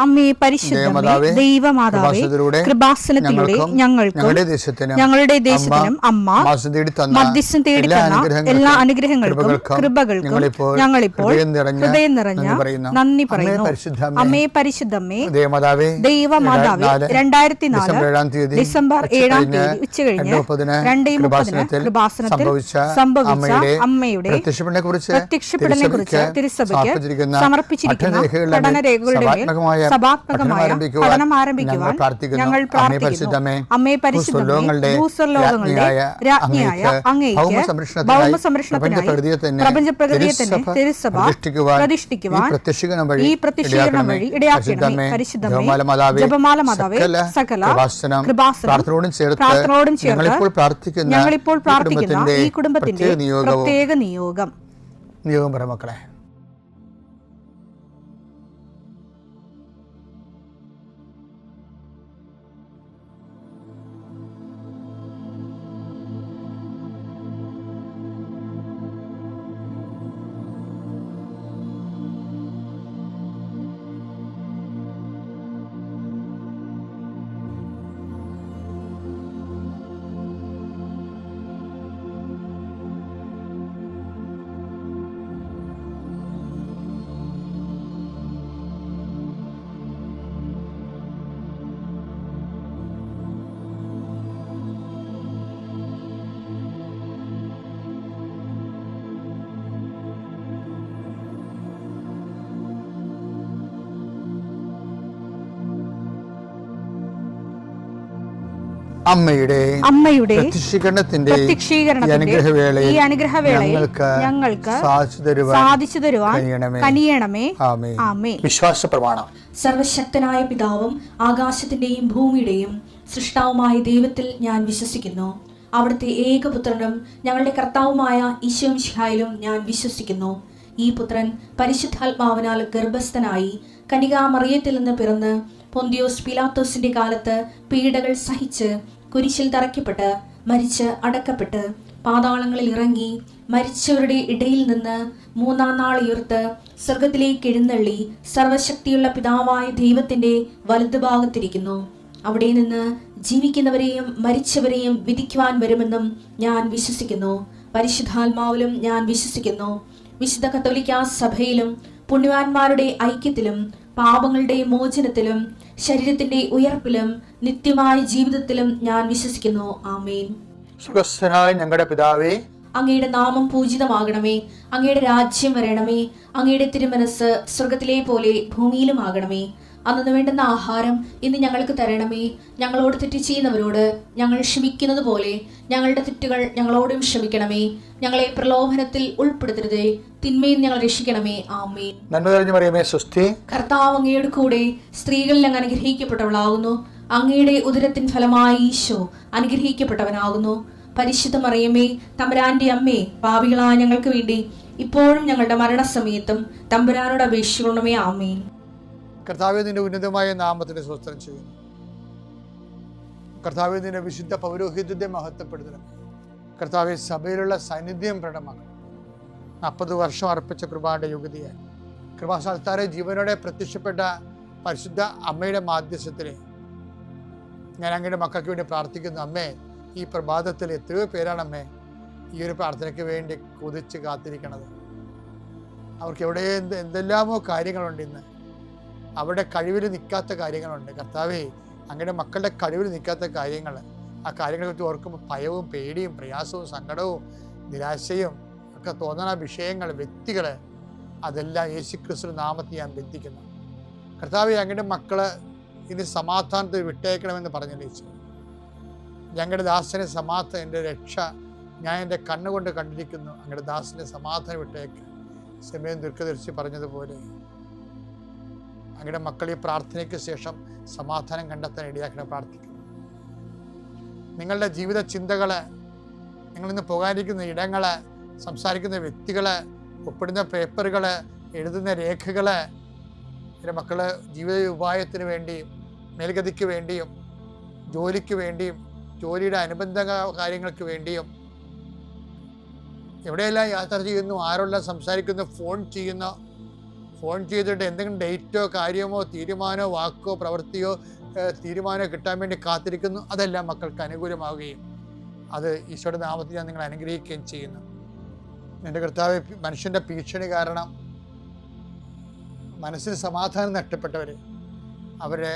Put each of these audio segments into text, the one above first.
അമ്മേ പരിശുദ്ധമേ ദൈവമാതാവേ കൃപാസനത്തിലൂടെ ഞങ്ങളുടെ ദേശത്തിനും അമ്മ മധ്യസ്ഥം തേടി തന്ന എല്ലാ അനുഗ്രഹങ്ങൾക്കും കൃപകൾക്കും ഞങ്ങളിപ്പോൾ ഹൃദയം നിറഞ്ഞ നന്ദി പറയുന്നു. അമ്മേ പരിശുദ്ധമേ ദൈവമാതാവേ 2004 ഡിസംബർ 7 ഉച്ചകഴിഞ്ഞ് 2:30 കൃപാസനത്തിൽ സംഭവിച്ച അമ്മയുടെ പ്രത്യക്ഷപ്പെടലിനെ കുറിച്ച് തിരുസഭയ്ക്ക് സമർപ്പിച്ചിരിക്കുന്ന പഠനരേഖകളുടെ സഭാത്മകമായ പഠനം ആരംഭിക്കുവാൻ ഞങ്ങൾ പ്രാർത്ഥിക്കുന്നു. അമ്മേ പരിശുദ്ധമേ ഭൂസ്വർലോകങ്ങളുടെ രാജ്ഞിയായ അങ്ങേയ്ക്ക് ഭൗമസംരക്ഷണത്തിനായി പ്രപഞ്ചപ്രകൃതിയെ തിരുസഭ പ്രതിഷ്ഠിക്കുവാൻ ഈ പ്രത്യക്ഷീകരണം വഴി ഇടയാക്കണമേ. പരിശുദ്ധമേ ജപമാല മാതാവേ സകല കൃപാസനം പ്രാർത്ഥനയോടും ചേർത്ത് ഞങ്ങളിപ്പോൾ പ്രാർത്ഥിക്കുന്ന ഈ കുടുംബത്തിന്റെ പ്രത്യേക നിയോഗം മക്കളെ. അമ്മയുടെ പ്രത്യക്ഷീകരണത്തിന്റെ ഈ അനുഗ്രഹവേളയിൽ ഞങ്ങൾക്ക് സാധിച്ചു തരുവാൻ കനിയണമേ. ആമേൻ. വിശ്വാസ പ്രമാണം. സർവശക്തനായ പിതാവും ആകാശത്തിന്റെയും ഭൂമിയുടെയും സൃഷ്ടാവുമായ ദൈവത്തിൽ ഞാൻ വിശ്വസിക്കുന്നു. അവിടുത്തെ ഏകപുത്രനും ഞങ്ങളുടെ കർത്താവുമായ ഈശോ മിശിഹായിലും ഞാൻ വിശ്വസിക്കുന്നു. ഈ പുത്രൻ പരിശുദ്ധാത്മാവിനാൽ ഗർഭസ്ഥനായി കന്യകാമറിയത്തിൽ നിന്ന് പിറന്ന് പൊന്തിയോസ് പിലാത്തോസിന്റെ കാലത്ത് പീഡകൾ സഹിച്ച് കുരിശിൽ തറയ്ക്കപ്പെട്ട് മരിച്ച് അടക്കപ്പെട്ട് പാതാളങ്ങളിൽ ഇറങ്ങി മരിച്ചവരുടെ ഇടയിൽ നിന്ന് 3-ാം നാൾ ഉയർത്ത് സ്വർഗത്തിലേക്ക് എഴുന്നള്ളി സർവശക്തിയുള്ള പിതാവായ ദൈവത്തിന്റെ വലതുഭാഗത്തിരിക്കുന്നു. അവിടെ നിന്ന് ജീവിക്കുന്നവരെയും മരിച്ചവരെയും വിധിക്കുവാൻ വരുമെന്നും ഞാൻ വിശ്വസിക്കുന്നു. പരിശുദ്ധാത്മാവിലും ഞാൻ വിശ്വസിക്കുന്നു. വിശുദ്ധ കത്തോലിക്കാ സഭയിലും പുണ്യവാന്മാരുടെ ഐക്യത്തിലും പാപങ്ങളുടെ മോചനത്തിലും ശരീരത്തിന്റെ ഉയർപ്പിലും നിത്യമായ ജീവിതത്തിലും ഞാൻ വിശ്വസിക്കുന്നു. ആമേൻ. സുഖസ്ഥനായ ഞങ്ങളുടെ പിതാവേ, അങ്ങയുടെ നാമം പൂജിതമാകണമേ. അങ്ങയുടെ രാജ്യം വരണമേ. അങ്ങയുടെ തിരുമനസ് സ്വർഗത്തിലെ പോലെ ഭൂമിയിലും ആകണമേ. അന്നു വേണ്ടുന്ന ആഹാരം ഇന്ന് ഞങ്ങൾക്ക് തരണമേ. ഞങ്ങളോട് തെറ്റ് ചെയ്യുന്നവരോട് ഞങ്ങൾ ക്ഷമിക്കുന്നത് പോലെ ഞങ്ങളുടെ തെറ്റുകൾ ഞങ്ങളോടും ക്ഷമിക്കണമേ. ഞങ്ങളെ പ്രലോഭനത്തിൽ ഉൾപ്പെടുത്തരുതേ, തിന്മയിൽ ഞങ്ങൾ രക്ഷിക്കണമേ. ആമേൻ. നന്മ നിറഞ്ഞ മറിയമേ സ്വസ്തി. കർത്താവ് അങ്ങയുടെ കൂടെ സ്ത്രീകളിൽ അങ്ങ് അനുഗ്രഹിക്കപ്പെട്ടവളാകുന്നു. അങ്ങയുടെ ഉദരത്തിൻ ഫലമായി ഈശോ അനുഗ്രഹിക്കപ്പെട്ടവനാകുന്നു. പരിശുദ്ധ മറിയമേ തമ്പുരാന്റെ അമ്മേ, പാപികളായ ഞങ്ങൾക്ക് വേണ്ടി ഇപ്പോഴും ഞങ്ങളുടെ മരണസമയത്തും തമ്പുരാനോട് അപേക്ഷിക്കണമേ. ആമേൻ. കർത്താവേ, നിന്റെ ഉന്നതമായ നാമത്തിന് സ്വസ്ത്രം ചെയ്യുന്നു. കർത്താവേ, നിന്റെ വിശുദ്ധ പൗരോഹിത്യത്തെ മഹത്വപ്പെടുത്തണം. കർത്താവെ, സഭയിലുള്ള സാന്നിധ്യം പ്രകടമാക്കണം. 40 വർഷം അർപ്പിച്ച കൃപാന്റെ യുഗതിയായി കൃപാസ്ഥാനത്താരെ ജീവനോടെ പ്രത്യക്ഷപ്പെട്ട പരിശുദ്ധ അമ്മയുടെ മാധ്യസ്ഥത്തിലെ ഞാൻ അങ്ങയുടെ മക്കൾക്ക് വേണ്ടി പ്രാർത്ഥിക്കുന്നു. അമ്മേ, ഈ പ്രഭാതത്തിൽ എത്രയോ പേരാണ് അമ്മേ ഈ ഒരു പ്രാർത്ഥനയ്ക്ക് വേണ്ടി കൊതിച്ച് കാത്തിരിക്കണത്. അവർക്ക് എവിടെ എന്തെല്ലാമോ കാര്യങ്ങളുണ്ട്. ഇന്ന് അവരുടെ കഴിവിൽ നിൽക്കാത്ത കാര്യങ്ങളുണ്ട്. കർത്താവേ, അങ്ങയുടെ മക്കളുടെ കഴിവിൽ നിൽക്കാത്ത കാര്യങ്ങൾ, ആ കാര്യങ്ങളെ കുറിച്ച് ഓർക്കുമ്പോൾ ഭയവും പേടിയും പ്രയാസവും സങ്കടവും നിരാശയും ഒക്കെ തോന്നുന്ന വിഷയങ്ങൾ, വ്യക്തികൾ, അതെല്ലാം യേശുക്രിസ്തു നാമത്തിൽ ഞാൻ ബന്ധിക്കുന്നു. കർത്താവേ, അങ്ങയുടെ മക്കള് ഇനി സമാധാനത്തിൽ വിട്ടേക്കണമെന്ന് പറഞ്ഞില്ല. ഞങ്ങളുടെ ദാസനെ സമാധാനം, എൻ്റെ രക്ഷ ഞാൻ എൻ്റെ കണ്ണുകൊണ്ട് കണ്ടിരിക്കുന്നു. അങ്ങയുടെ ദാസനെ സമാധാനം വിട്ടേക്ക്. സമയം ദീർഘദർശി പറഞ്ഞതുപോലെ അങ്ങയുടെ മക്കൾ ഈ പ്രാർത്ഥനയ്ക്ക് ശേഷം സമാധാനം കണ്ടെത്താൻ ഇടയാക്കണം പ്രാർത്ഥിക്കുന്നു. നിങ്ങളുടെ ജീവിത ചിന്തകള്, നിങ്ങളിന്ന് പോകാനിരിക്കുന്ന ഇടങ്ങള്, സംസാരിക്കുന്ന വ്യക്തികള്, ഒപ്പിടുന്ന പേപ്പറുകള്, എഴുതുന്ന രേഖകള്, എൻ്റെ മക്കള് ജീവിത ഉപായത്തിന് വേണ്ടിയും മേൽഗതിക്ക് വേണ്ടിയും ജോലിക്ക് വേണ്ടിയും ജോലിയുടെ അനുബന്ധ കാര്യങ്ങൾക്ക് വേണ്ടിയും എവിടെയെല്ലാം യാത്ര ചെയ്യുന്നു, ആരെല്ലാം സംസാരിക്കുന്നു, ഫോൺ ചെയ്യുന്നു, ഫോൺ ചെയ്തിട്ട് എന്തെങ്കിലും ഡേറ്റോ കാര്യമോ തീരുമാനമോ വാക്കോ പ്രവൃത്തിയോ തീരുമാനമോ കിട്ടാൻ വേണ്ടി കാത്തിരിക്കുന്നു. അതെല്ലാം മക്കൾക്ക് അനുകൂലമാവുകയും അത് ഈശോയുടെ നാമത്തിൽ ഞാൻ നിങ്ങളെ അനുഗ്രഹിക്കുകയും ചെയ്യുന്നു. എൻ്റെ കർത്താവ്, മനുഷ്യൻ്റെ ഭീഷണി കാരണം മനസ്സിന് സമാധാനം നഷ്ടപ്പെട്ടവർ, അവരെ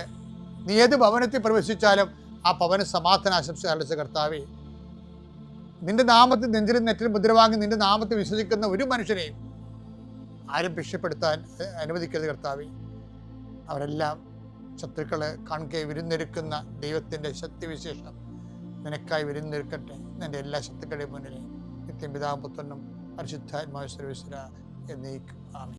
നീ ഏത് ഭവനത്തിൽ പ്രവേശിച്ചാലും ആ ഭവന സമാധാനം ആശംസിച്ച കർത്താവേ, നിന്റെ നാമത്തിൽ നെഞ്ചിലും നെറ്റിലും മുദ്ര വാങ്ങി നിന്റെ നാമത്തിൽ വിശ്വസിക്കുന്ന ഒരു മനുഷ്യനെയും ആരും ഭീഷണിപ്പെടുത്താൻ അനുവദിക്കരുത് കർത്താവേ. അവരെല്ലാം ശത്രുക്കളെ കാൺകെ വിരുന്നൊരുക്കുന്ന ദൈവത്തിൻ്റെ ശക്തിവിശേഷം നിനക്കായി വിരുന്നൊരുക്കട്ടെ. നിന്റെ എല്ലാ ശത്രുക്കളുടെയും മുന്നിൽ നിത്യം പിതാവും പുത്രനും പരിശുദ്ധാത്മാവ് സർവീശ്വര എന്നേക്കും ആമേൻ.